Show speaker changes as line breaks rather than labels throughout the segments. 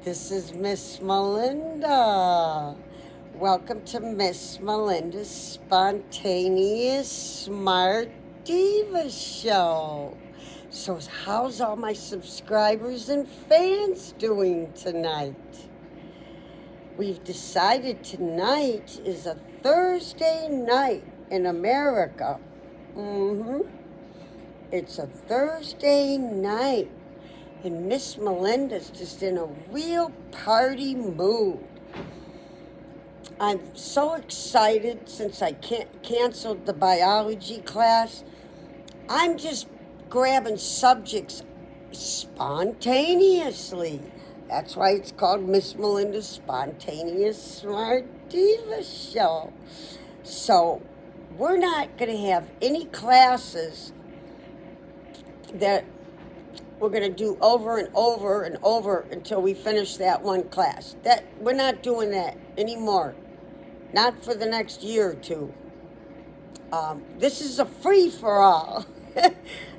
This is Miss Melinda. Welcome to Miss Melinda's Spontaneous Smart Diva Show. So, how's all my subscribers and fans doing tonight? We've decided tonight is a Thursday night in America. It's a Thursday night. And Miss Melinda's just in a real party mood. I'm so excited since I canceled the biology class. I'm just grabbing subjects spontaneously. That's why it's called Miss Melinda's Spontaneous Smart Diva Show. So we're not going to have any classes that we're going to do over and over and over until we finish that one class. That we're not doing that anymore. Not for the next year or two. This is a free-for-all.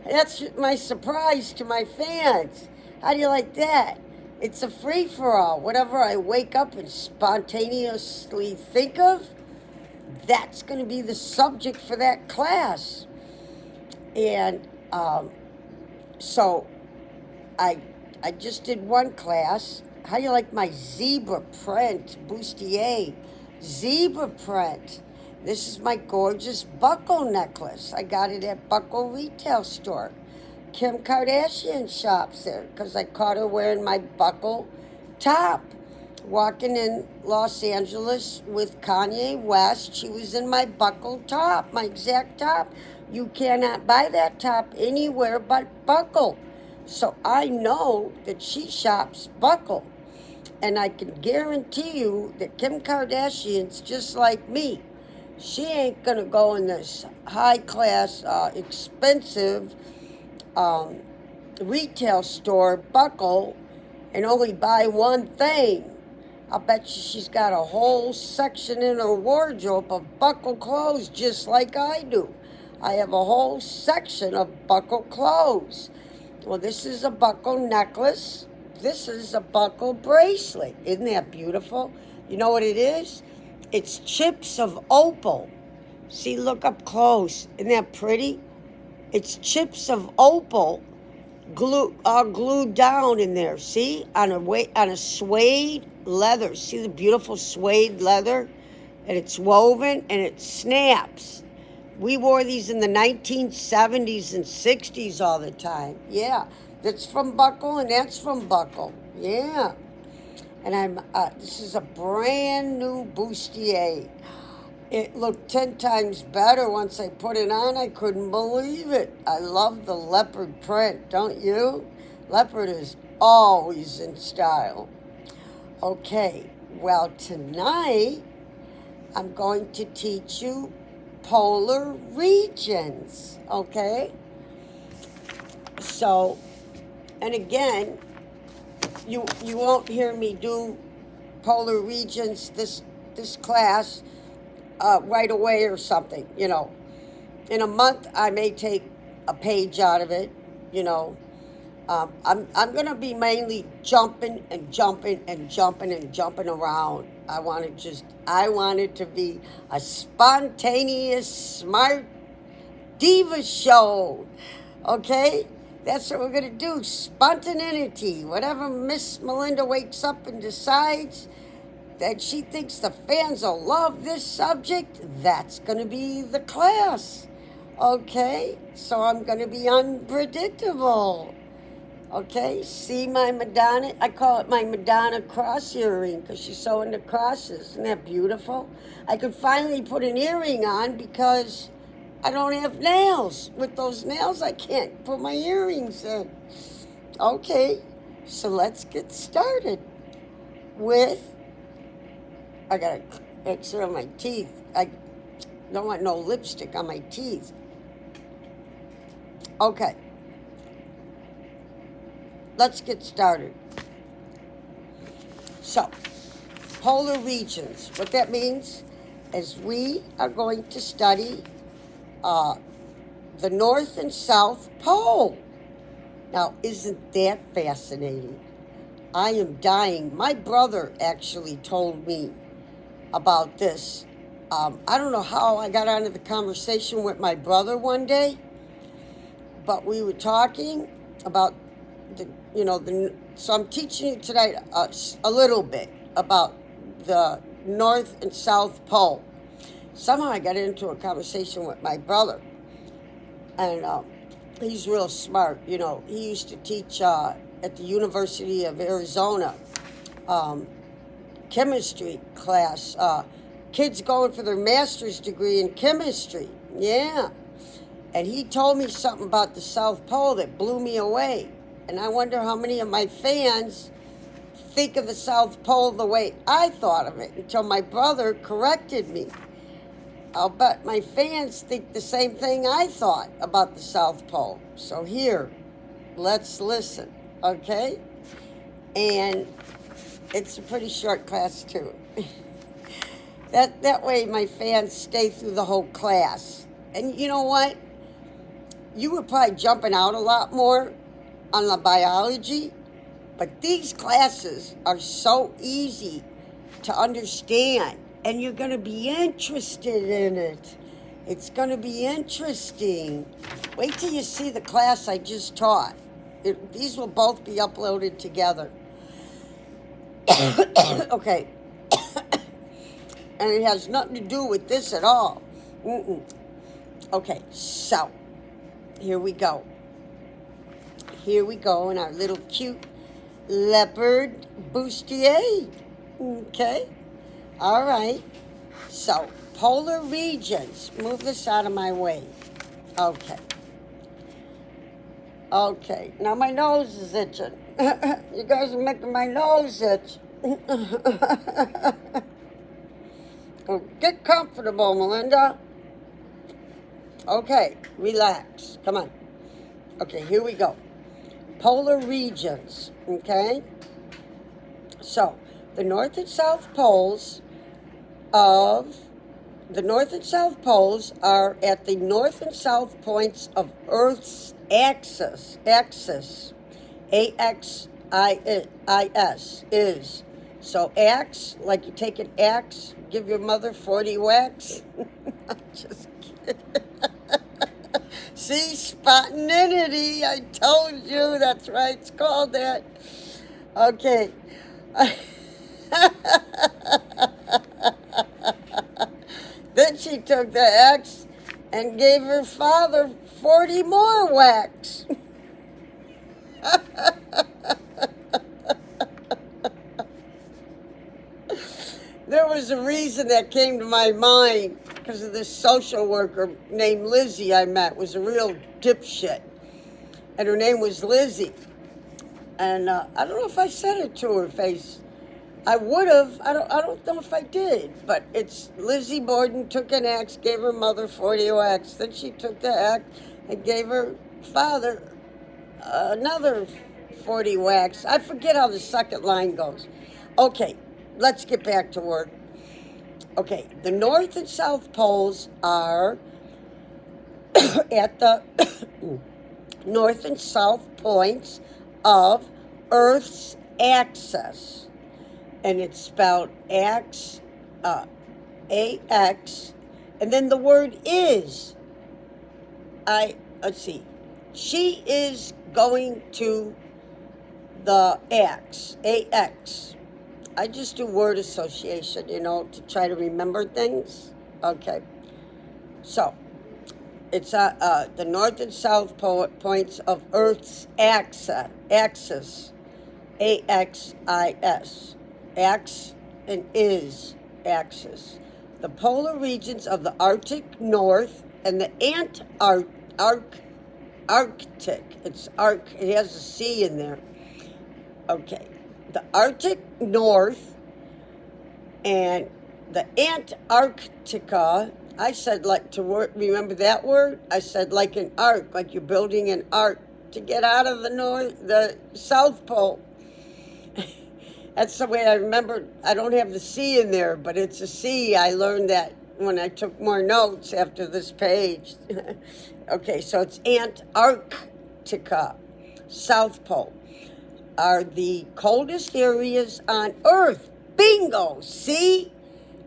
That's my surprise to my fans. How do you like that? It's a free-for-all. Whatever I wake up and spontaneously think of, that's going to be the subject for that class. And so I just did one class. How do you like my zebra print bustier? Zebra print. This is my gorgeous buckle necklace. I got it at Buckle Retail Store. Kim Kardashian shops there because I caught her wearing my buckle top. Walking in Los Angeles with Kanye West, she was in my buckle top, my exact top. You cannot buy that top anywhere but Buckle. So I know that she shops Buckle. And I can guarantee you that Kim Kardashian's just like me. She ain't going to go in this high-class, expensive retail store, Buckle, and only buy one thing. I'll bet you she's got a whole section in her wardrobe of Buckle clothes just like I do. I have a whole section of Buckle clothes. Well, this is a buckle necklace. This is a buckle bracelet. Isn't that beautiful? You know what it is? It's chips of opal. See, look up close. Isn't that pretty? It's chips of opal all glued down in there. See? On a suede leather. See the beautiful suede leather? And it's woven and it snaps. We wore these in the 1970s and 60s all the time. Yeah, that's from Buckle and that's from Buckle. Yeah. And this is a brand new bustier. It looked 10 times better once I put it on. I couldn't believe it. I love the leopard print, don't you? Leopard is always in style. Okay, well, tonight I'm going to teach you polar regions, okay? So, and again, you won't hear me do polar regions this class right away or something, you know. In a month, I may take a page out of it, you know. I'm going to be mainly jumping around. I want it to be a spontaneous, smart diva show. Okay? That's what we're going to do. Spontaneity. Whatever Miss Melinda wakes up and decides that she thinks the fans will love this subject, that's going to be the class. Okay? So I'm going to be unpredictable. Okay, see my Madonna? I call it my Madonna cross earring because she's so into crosses. Isn't that beautiful? I could finally put an earring on because I don't have nails. With those nails, I can't put my earrings in. Okay, so let's get started with, I got to make sure on my teeth. I don't want no lipstick on my teeth. Okay. Let's get started. So, polar regions. What that means is we are going to study the North and South Pole. Now, isn't that fascinating? I am dying. My brother actually told me about this. I don't know how I got onto the conversation with my brother one day, but we were talking about so I'm teaching you tonight a little bit about the North and South Pole. Somehow I got into a conversation with my brother, and he's real smart. He used to teach at the University of Arizona, chemistry class. Kids going for their master's degree in chemistry. Yeah. And he told me something about the South Pole that blew me away. And I wonder how many of my fans think of the South Pole the way I thought of it until my brother corrected me. I'll bet my fans think the same thing I thought about the South Pole. So here, let's listen, okay? And it's a pretty short class too. That way my fans stay through the whole class. And you know what? You were probably jumping out a lot more on the biology, but these classes are so easy to understand, and you're going to be interested in it. It's going to be interesting. Wait till you see the class I just taught. These will both be uploaded together. Okay. And it has nothing to do with this at all. Okay, so here we go. Here we go in our little cute leopard bustier. Okay, all right. So, polar regions. Move this out of my way. Okay. Okay, now my nose is itching. You guys are making my nose itch. Oh, get comfortable, Melinda. Okay, relax. Come on. Okay, here we go. Polar regions, okay? So, the North and South Poles are at the north and south points of Earth's axis. A-X-I-S is. So, axe, like you take an axe, give your mother 40 whacks. I'm just kidding. See, spontaneity, I told you, that's right, it's called that. Okay. Then she took the axe and gave her father 40 more whacks. There was a reason that came to my mind because of this social worker named Lizzie I met. Was a real dipshit. And her name was Lizzie. And I don't know if I said it to her face. I would have. I don't know if I did. But it's Lizzie Borden took an axe, gave her mother 40 whacks. Then she took the axe and gave her father another 40 whacks. I forget how the second line goes. Okay, let's get back to work. Okay, the North and South Poles are at the north and south points of Earth's axis. And it's spelled A-X, and then the word is. Let's see. She is going to the axe, A-X. I just do word association, to try to remember things. Okay. So, it's the north and south points of Earth's axis, A-X-I-S. Ax and is axis. The polar regions of the Arctic North and the Arctic. It's arc. It has a C in there. Okay. The Arctic North and the Antarctica. I said remember that word? I said like an arc, like you're building an arc to get out of the South Pole. That's the way I remember. I don't have the C in there, but it's a C. I learned that when I took more notes after this page. Okay, so it's Antarctica, South Pole. are the coldest areas on Earth. Bingo! See?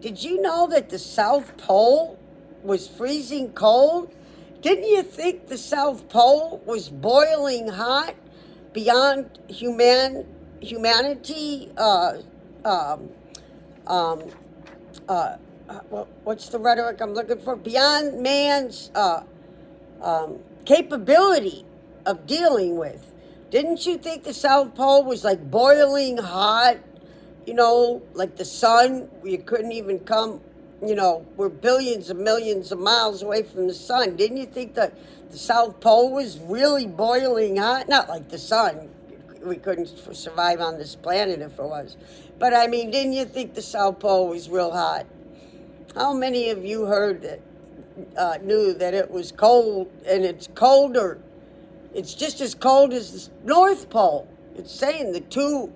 Did you know that the South Pole was freezing cold? Didn't you think the South Pole was boiling hot beyond humanity? What's the rhetoric I'm looking for? Beyond man's capability of dealing with. Didn't you think the South Pole was like boiling hot? You know, like the sun, you couldn't even come, you know, we're billions of millions of miles away from the sun. Didn't you think that the South Pole was really boiling hot? Not like the sun. We couldn't survive on this planet if it was. But I mean, didn't you think the South Pole was real hot? How many of you heard that, knew that it was cold, and it's colder? It's just as cold as the North Pole. It's saying the two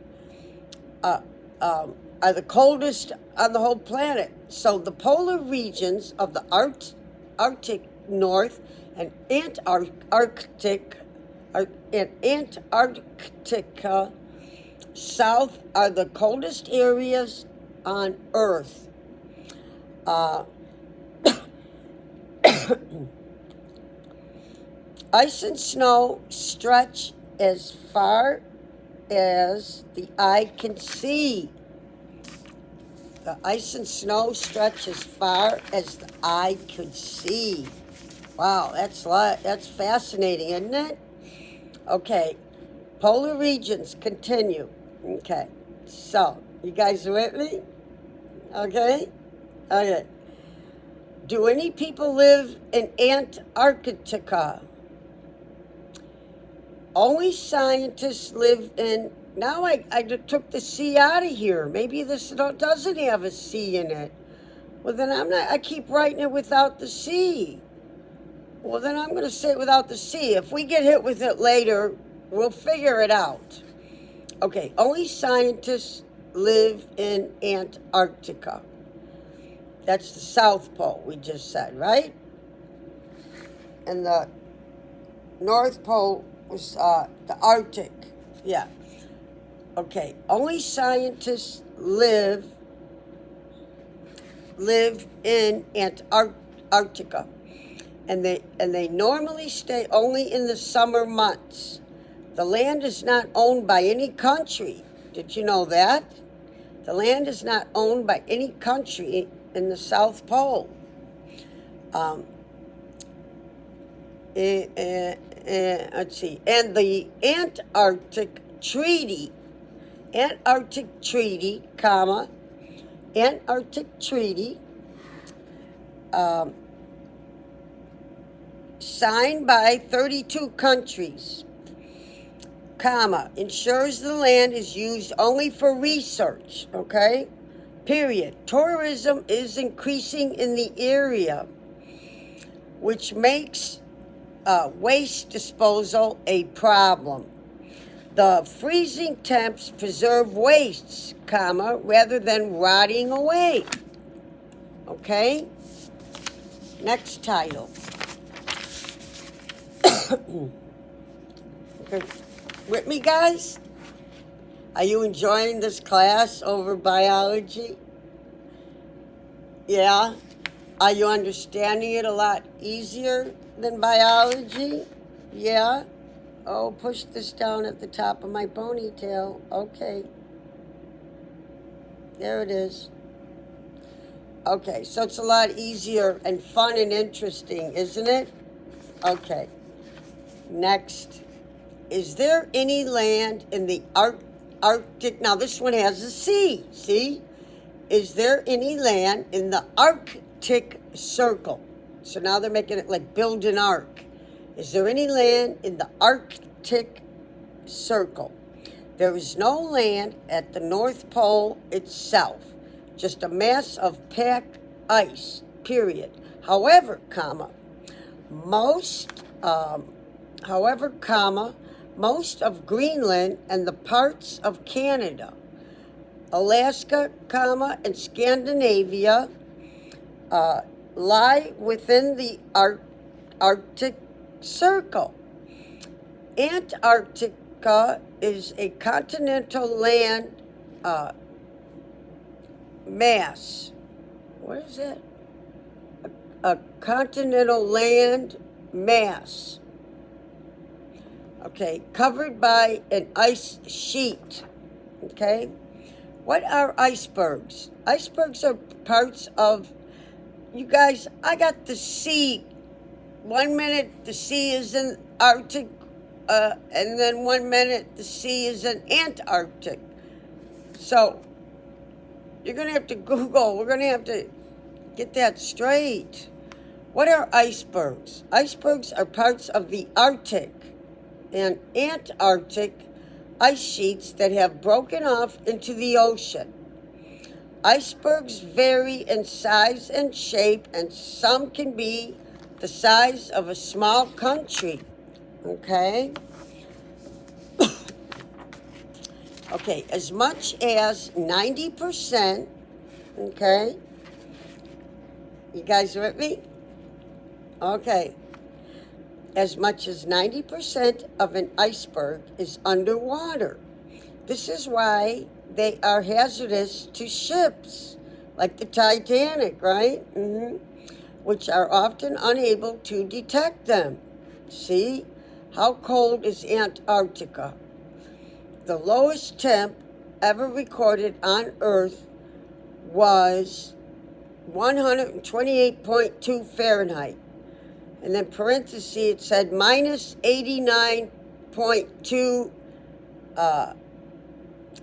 are the coldest on the whole planet. So the polar regions of the Arctic North and Antarctica South are the coldest areas on Earth. Ice and snow stretch as far as the eye can see. The ice and snow stretch as far as the eye could see. Wow, that's fascinating, isn't it? Okay, polar regions continue. Okay, so you guys with me? Okay. Do any people live in Antarctica? Only scientists live in. Now I took the C out of here. Maybe this doesn't have a C in it. Well, then I keep writing it without the C. Well, then I'm going to say it without the C. If we get hit with it later, we'll figure it out. Okay, only scientists live in Antarctica. That's the South Pole, we just said, right? And the North Pole was the Arctic. Yeah. Okay, only scientists live in Antarctica. And they normally stay only in the summer months. The land is not owned by any country. Did you know that? The land is not owned by any country in the South Pole. Let's see. And the Antarctic Treaty, signed by 32 countries, ensures the land is used only for research, okay? Period. Tourism is increasing in the area, which makes waste disposal a problem. The freezing temps preserve wastes, rather than rotting away. Okay? Next title. With me, guys? Are you enjoying this class over biology? Yeah? Are you understanding it a lot easier than biology? Yeah? Oh, push this down at the top of my ponytail. Okay. There it is. Okay, so it's a lot easier and fun and interesting, isn't it? Okay. Next. Is there any land in the Arctic? Now, this one has a C. See? Is there any land in the Arctic Circle? So now they're making it like build an ark. Is there any land in the Arctic Circle? There is no land at the North Pole itself, just a mass of packed ice, period. However, most of Greenland and the parts of Canada, Alaska, and Scandinavia lie within the Arctic Circle. Antarctica Antarctica is a continental land mass. What is that? A continental land mass. Okay, covered by an ice sheet. Okay, what are icebergs? Icebergs are parts of, you guys, I got the sea. 1 minute the sea is in Arctic, and then 1 minute the sea is in Antarctic. So you're going to have to Google. We're going to have to get that straight. What are icebergs? Icebergs are parts of the Arctic and Antarctic ice sheets that have broken off into the ocean. Icebergs vary in size and shape, and some can be the size of a small country. Okay? Okay, as much as 90%, okay? You guys with me? Okay. As much as 90% of an iceberg is underwater. This is why they are hazardous to ships, like the Titanic, right? Which are often unable to detect them. See? How cold is Antarctica? The lowest temp ever recorded on Earth was 128.2 Fahrenheit. And then parentheses, it said minus 89.2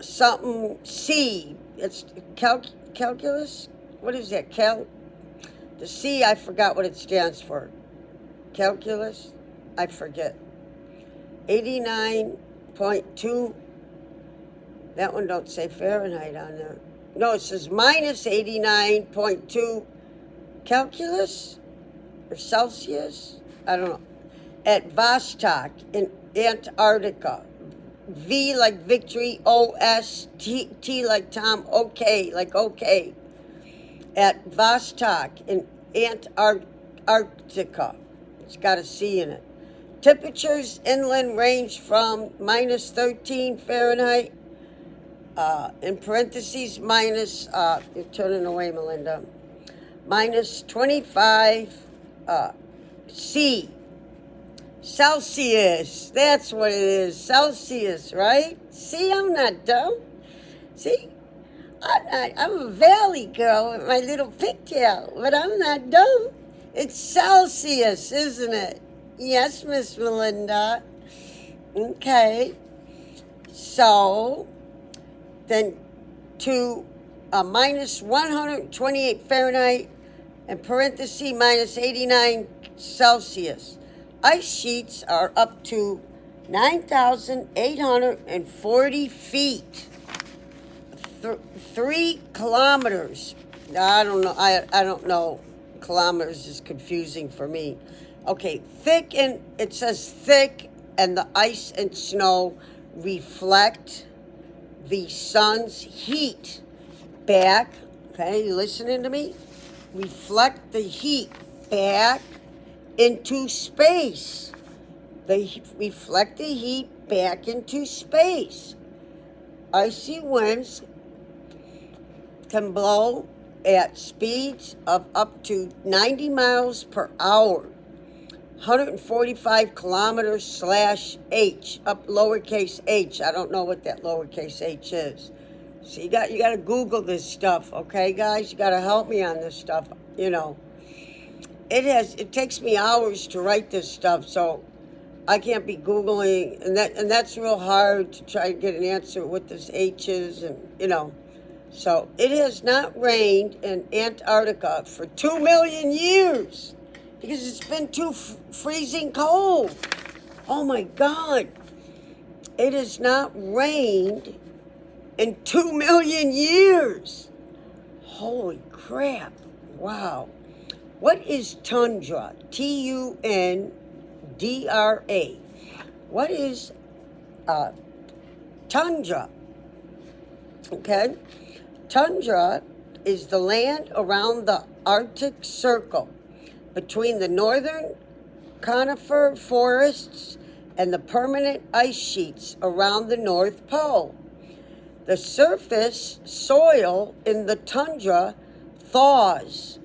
something C. It's calculus? What is that? The C, I forgot what it stands for. Calculus? I forget. 89.2. That one don't say Fahrenheit on there. No, it says minus 89.2 calculus or Celsius. I don't know. At Vostok in Antarctica. V like victory, O-S, T like Tom, OK like OK. At Vostok in Antarctica. It's got a C in it. Temperatures inland range from minus 13 Fahrenheit, in parentheses, minus, you're turning away, Melinda, minus 25 C. Celsius. That's what it is. Celsius, right? See, I'm not dumb. See? I'm a valley girl with my little pigtail, but I'm not dumb. It's Celsius, isn't it? Yes, Miss Melinda. Okay. So, then to minus 128 Fahrenheit, and parenthesis, minus 89 Celsius. Ice sheets are up to 9,840 feet. 3 kilometers. I don't know. I don't know. Kilometers is confusing for me. Okay, thick, and it says thick, and the ice and snow reflect the sun's heat back. Okay, you listening to me? Reflect the heat back into space. They reflect the heat back into space. Icy winds can blow at speeds of up to 90 miles per hour, 145 kilometers /h, up lowercase h. I don't know what that lowercase h is. So you got to Google this stuff, okay, guys? You got to help me on this stuff. You know, it takes me hours to write this stuff, so I can't be Googling, and that's real hard to try to get an answer what this H is, and you know. So it has not rained in Antarctica for 2 million years because it's been too freezing cold. Oh my God. It has not rained in 2 million years. Holy crap. Wow. What is tundra? Tundra. What is tundra? Okay. Tundra is the land around the Arctic Circle between the northern conifer forests and the permanent ice sheets around the North Pole. The surface soil in the tundra thaws,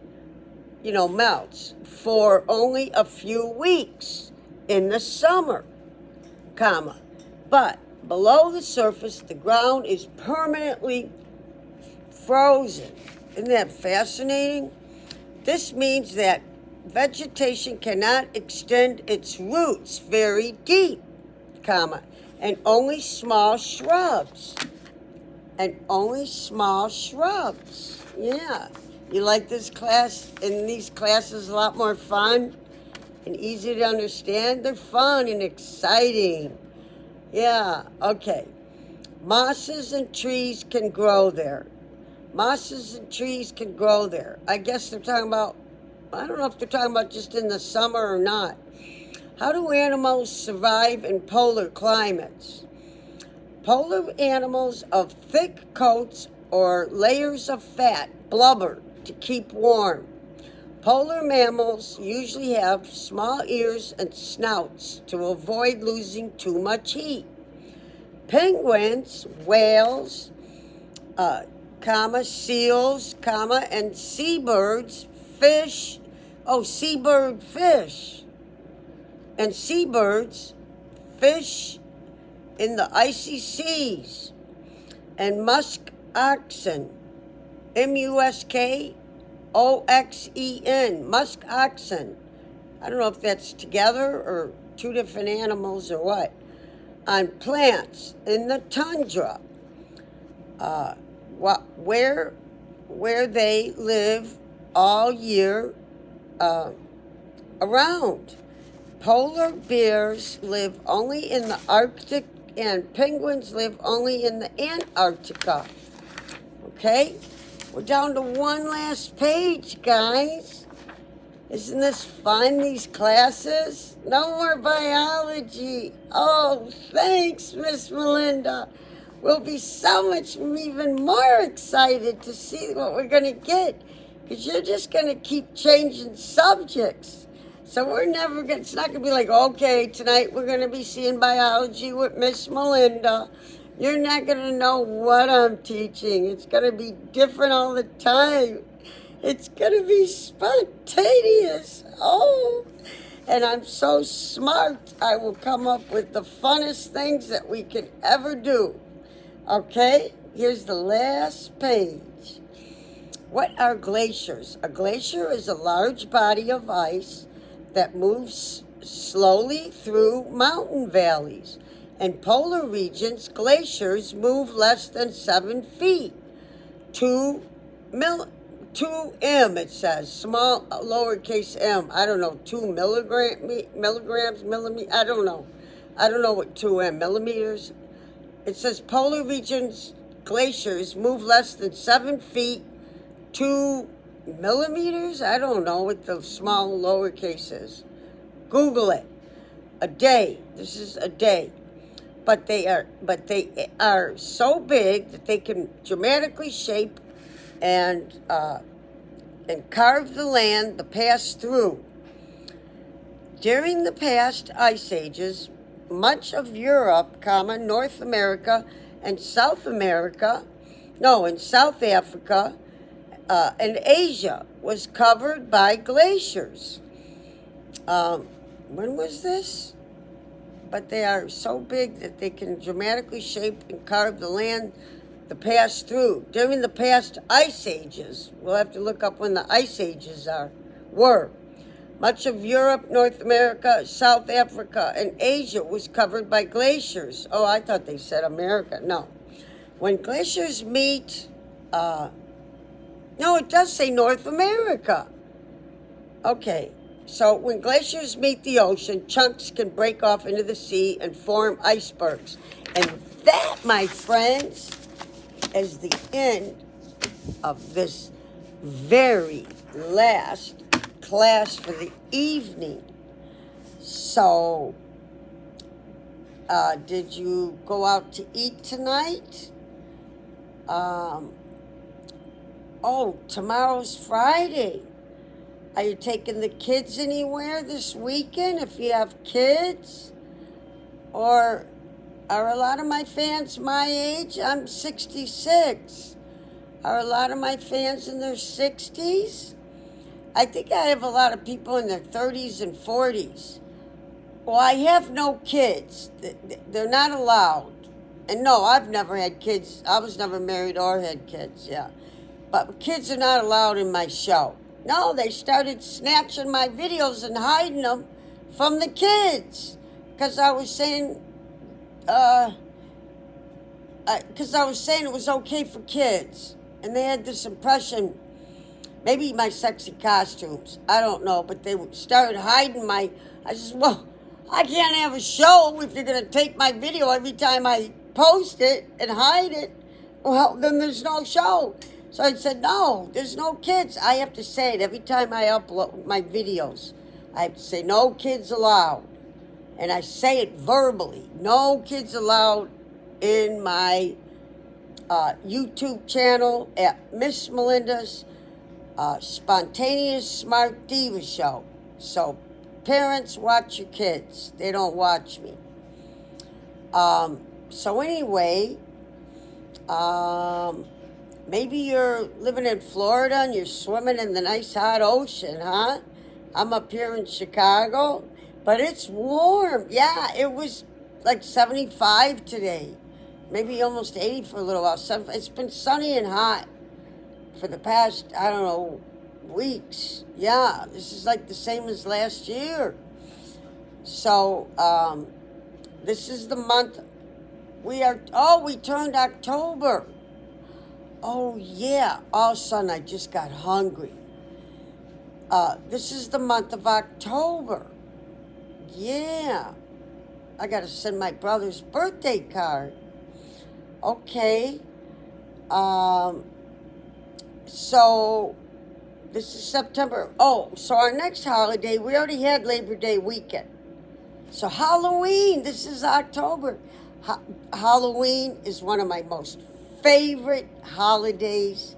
melts for only a few weeks in the summer, but below the surface, the ground is permanently frozen. Isn't that fascinating? This means that vegetation cannot extend its roots very deep, and only small shrubs. Yeah. You like this class? And these classes a lot more fun and easy to understand? They're fun and exciting. Yeah, okay. Mosses and trees can grow there. I guess they're talking about, I don't know if they're talking about just in the summer or not. How do animals survive in polar climates? Polar animals of thick coats or layers of fat blubber to keep warm. Polar mammals usually have small ears and snouts to avoid losing too much heat. Penguins, whales, seals, and seabirds fish. Seabird fish. And seabirds fish in the icy seas. And musk oxen, muskoxen, musk oxen. I don't know if that's together or two different animals or what. On plants in the tundra, where they live all year around. Polar bears live only in the Arctic, and penguins live only in the Antarctica. Okay? We're down to one last page, guys. Isn't this fun, these classes? No more biology. Oh, thanks, Miss Melinda. We'll be so much even more excited to see what we're going to get, because you're just going to keep changing subjects. So it's not going to be like, okay, tonight we're going to be seeing biology with Miss Melinda. You're not going to know what I'm teaching. It's going to be different all the time. It's going to be spontaneous. Oh, and I'm so smart, I will come up with the funnest things that we can ever do. Okay, here's the last page. What are glaciers? A glacier is a large body of ice that moves slowly through mountain valleys. In polar regions, glaciers move less than 7 feet. 2m, it says, small lowercase m. I don't know, 2 milligrams, millimeters. I don't know what 2m, millimeters. It says polar regions glaciers move less than 7 feet, 2 millimeters. I don't know what the small lowercase is. Google it. A day. This is a day. But they are so big that they can dramatically shape and carve the land they pass through. During the past ice ages, much of Europe, North America, and South Africa, and Asia was covered by glaciers. When was this? But they are so big that they can dramatically shape and carve the land they pass through. During the past ice ages, we'll have to look up when the ice ages were. Much of Europe, North America, South Africa, and Asia was covered by glaciers. Oh, I thought they said America. No. When glaciers meet, no, it does say North America. Okay, so when glaciers meet the ocean, chunks can break off into the sea and form icebergs. And that, my friends, is the end of this very last class for the evening. So, did you go out to eat tonight? Tomorrow's Friday. Are you taking the kids anywhere this weekend if you have kids? Or are a lot of my fans my age? I'm 66. Are a lot of my fans in their 60s? I think I have a lot of people in their 30s and 40s. Well, I have no kids. They're not allowed. And no, I've never had kids. I was never married or had kids, yeah. But kids are not allowed in my show. No, they started snatching my videos and hiding them from the kids. Because I was saying, it was okay for kids. And they had this impression, maybe my sexy costumes, I don't know, but they started hiding I said, well, I can't have a show if you're going to take my video every time I post it and hide it. Well, then there's no show. So I said, no, there's no kids. I have to say it every time I upload my videos. I have to say, no kids allowed. And I say it verbally, no kids allowed in my YouTube channel at Miss Melinda's Spontaneous Smart Diva Show. So parents, watch your kids. They don't watch me. So anyway, maybe you're living in Florida and you're swimming in the nice hot ocean, huh? I'm up here in Chicago, but it's warm. Yeah, it was like 75 today. Maybe almost 80 for a little while. It's been sunny and hot for the past, I don't know, weeks. Yeah, this is like the same as last year. So, this is the month we turned October. Oh, yeah. All of a sudden, I just got hungry. This is the month of October. Yeah. I got to send my brother's birthday card. Okay. So, this is September. Oh, so our next holiday, we already had Labor Day weekend. So Halloween, this is October. Halloween is one of my most favorite holidays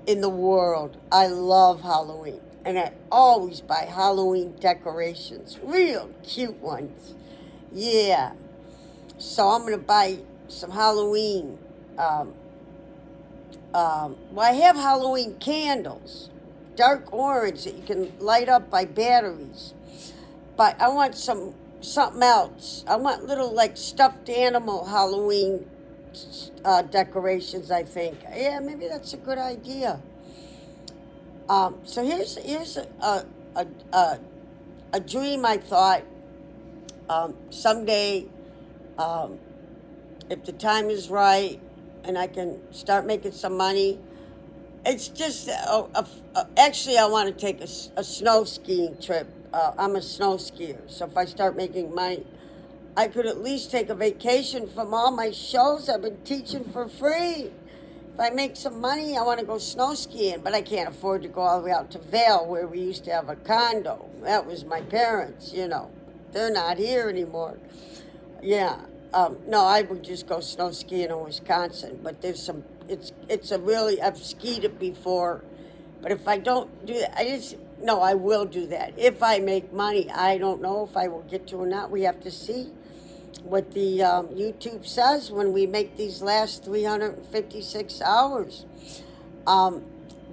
in the world. I love Halloween. And I always buy Halloween decorations. Real cute ones. Yeah. So I'm going to buy some Halloween. I have Halloween candles. Dark orange that you can light up by batteries. But I want something else. I want little like stuffed animal Halloween decorations, I think. Yeah, maybe that's a good idea. So here's a dream I thought someday, if the time is right and I can start making some money. It's just, actually I want to take a snow skiing trip. I'm a snow skier, so if I start making money, I could at least take a vacation from all my shows I've been teaching for free. If I make some money, I want to go snow skiing, but I can't afford to go all the way out to Vail, where we used to have a condo. That was my parents, you know. They're not here anymore. Yeah. No, I would just go snow skiing in Wisconsin, but there's some, it's a really, I've skied it before, but if I don't do that, I will do that. If I make money, I don't know if I will get to or not. We have to see what the YouTube says when we make these last 356 hours. But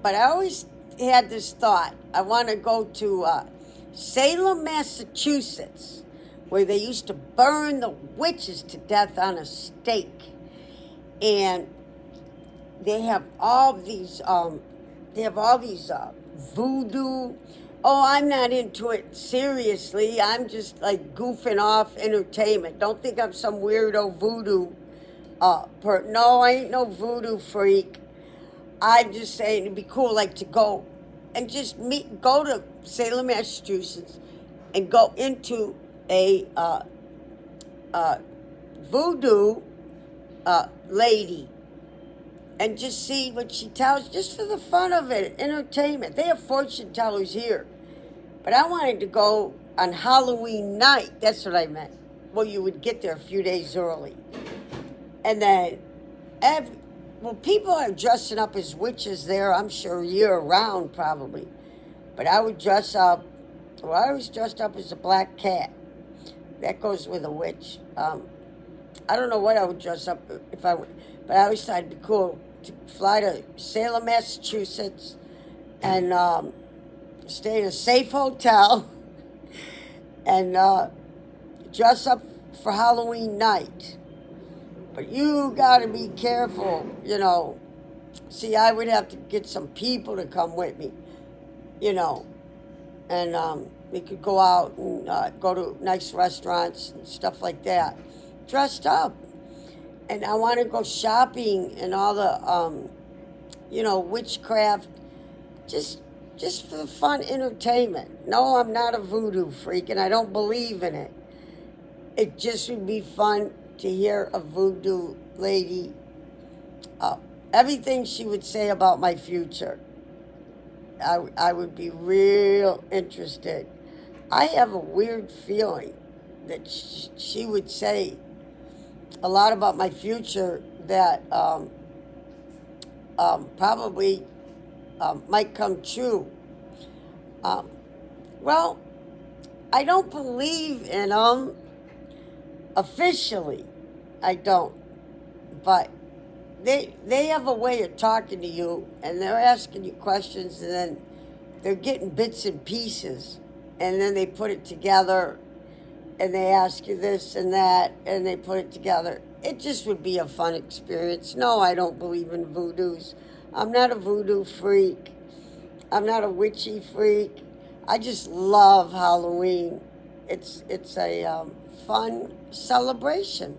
I always had this thought. I want to go to Salem, Massachusetts, where they used to burn the witches to death on a stake. And they have all these voodoo. Oh, I'm not into it seriously. I'm just like goofing off entertainment. Don't think I'm some weirdo voodoo no, I ain't no voodoo freak. I'm just saying it'd be cool like to go and just go to Salem, Massachusetts and go into a voodoo lady and just see what she tells, just for the fun of it, entertainment. They have fortune tellers here. But I wanted to go on Halloween night. That's what I meant. Well, you would get there a few days early. And then, people are dressing up as witches there, I'm sure, year-round probably. But I would dress up, I was dressed up as a black cat. that goes with a witch. I don't know what I would dress up if I went, but I always thought it'd be cool to fly to Salem, Massachusetts, and stay in a safe hotel and dress up for Halloween night. But you gotta be careful, you know. See, I would have to get some people to come with me, you know, and we could go out and go to nice restaurants and stuff like that, dressed up. And I want to go shopping and all the, witchcraft, just for the fun entertainment. No, I'm not a voodoo freak, and I don't believe in it. It just would be fun to hear a voodoo lady, everything she would say about my future. I would be real interested. I have a weird feeling that she would say a lot about my future that probably might come true. Well, I don't believe in them officially. I don't. But they have a way of talking to you, and they're asking you questions, and then they're getting bits and pieces, and then they put it together, and they ask you this and that, and they put it together. It just would be a fun experience. No, I don't believe in voodoos. I'm not a voodoo freak. I'm not a witchy freak. I just love Halloween. It's a fun celebration.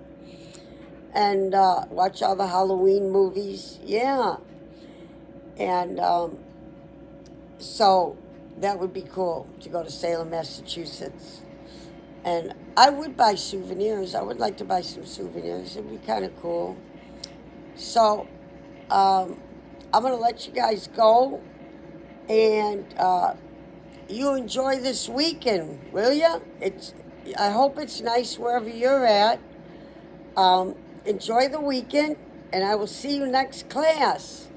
And watch all the Halloween movies. Yeah. And so that would be cool to go to Salem, Massachusetts. And I would buy souvenirs. I would like to buy some souvenirs. It'd be kind of cool. So I'm going to let you guys go. And you enjoy this weekend, will you? I hope it's nice wherever you're at. Enjoy the weekend, and I will see you next class.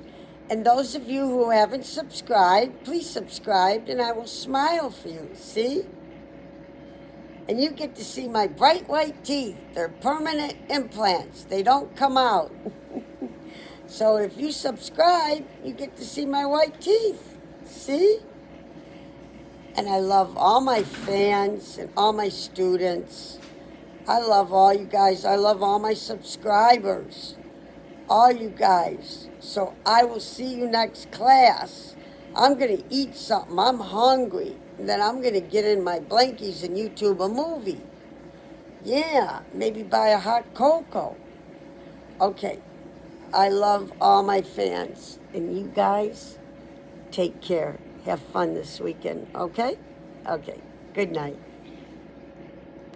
And those of you who haven't subscribed, please subscribe, and I will smile for you. See? And you get to see my bright white teeth. They're permanent implants. They don't come out. So if you subscribe, you get to see my white teeth. See? And I love all my fans and all my students. I love all you guys. I love all my subscribers. All you guys. So I will see you next class. I'm going to eat something. I'm hungry. And then I'm going to get in my blankies and YouTube a movie. Yeah, maybe buy a hot cocoa. Okay. I love all my fans. And you guys, take care. Have fun this weekend. Okay? Okay. Good night.